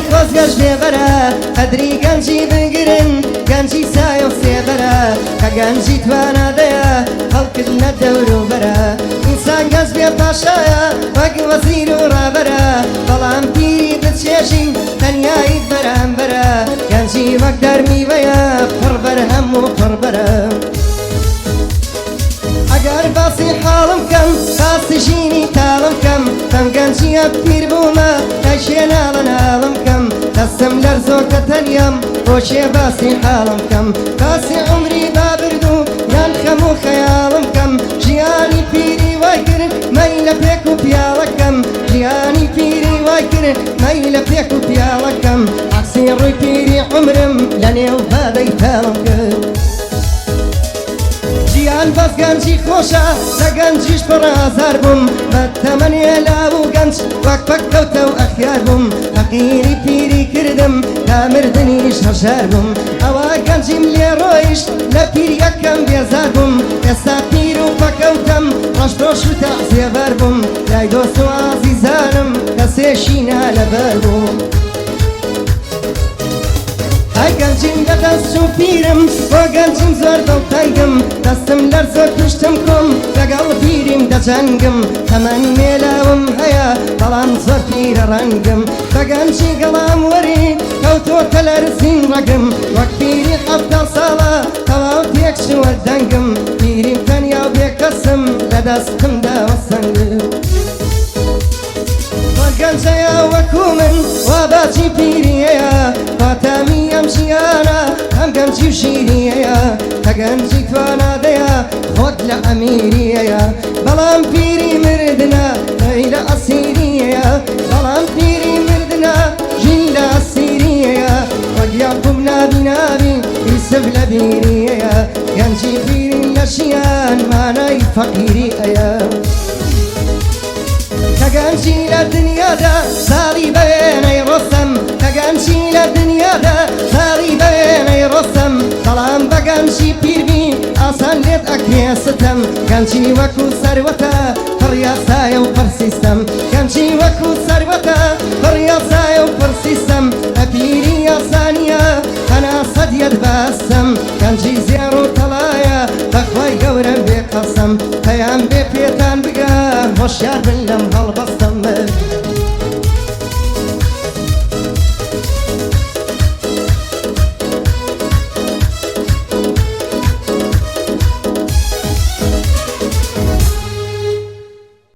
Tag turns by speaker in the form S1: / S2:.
S1: خۆزگەش لێبەرە قەدری گەنجی بگرن گەنجی سایە و سێبەرە کە گەنجی توانادەیە هەڵکردنە دەوروبەرە ئینسان گەنج بێ پاشایە وەک وەزیر و ڕابەرە بەڵام پیری دەچێژین تەنیاییت بەرامبەرە گەنجی وەک دەرمیوەیە پڕ بەرهەم و پڕبەرە ئەگەر باسی حاڵم کەم باسی ژینی تاڵم کەم تەم گەنجیە پیر بوومە دەیشێ ناڵە ناڵم کەم دەستم لەرزۆکە تەنیەم بۆچێ باسی حاڵم کەم باسی عمری بابردوو یان خەم و خەیاڵم کەم ژیانی پیری وای کرد مەی لە پێک و پیاڵەکەم ژیانی پیری وای کرد مەی لە پێک و پیاڵەکەم عەکسی ڕووی پیری عمرم لە نێو بادەی تاڵم کرد ژیان بەس گەنجی خۆشە لە گەنجیش پڕازار بووم بە تەمەنێ لاو و گەنج وەک پەککەوتە و ئەخیار بووم فەقیری پیری کردم تا مردنیش هەژار بووم ئەوە گەنجیم لێ ڕۆیشت لە پیریەکەم بێزار بووم ئێستا پیر و پەکەوتەم ڕەشدۆش و تەعزیەبەر بووم لای دۆست و ئازیزانم کەسێشی نالەبەر بووم ئای گەنجیم لەدەست و پیرم بۆ گەنجیم زۆر دڵتەنگم دەستم لەرزۆ توشتم کۆم لەگەڵ پیریم دەجەنگم تەمەن مێلاوم هەیە بەڵام زۆر پیرە ڕەنگم بە گەنجی گەڵام وەری کەوتۆتە لەرزین ڕەگم وەک پیری حەفتە ساڵە تەواو تێک شووە دەنگم پیریم تەنیا و بێکەسم لەدەستمدا وەسەنگم گەنجەیە وەکو من وا باچی پیریەیە فاتامی ئەم ژیانە هەم گەنجی و شیریەیە کە گەنجی توانادەیە خۆت لە ئەمیریەیە بەڵام پیری مردنە ئەی لە ئەسیریەیە بەڵام پیری مردنە ژین لە ئەسیریەیە وەک یاقوب نابی نابی یوسف لە بیریەیە گەنجی پیرین لە ژیان مانای فەقیریەیە گەنجی لە دنیادا ساڵی بەوێنەی ڕۆستەم کە گەنجی لە دنیادا ساڵی بەوێنەی ڕۆستەم بەڵام بە گەنجی پیربی ئاسان لێت ئەکرێستم گەنجی وەکو سەروەتە پڕیاسایە و پرسیستم گەنجی وەکو سەروەتە پڕیاسایە و پرسیستم ئەپیری ئاسانیە هەنا سەدیەت باستم گەنجی زێڕ و تەڵایە بەخوای گەورە بێ قەسەم پەیام بێ پێتان بگە هۆشیار بن لەم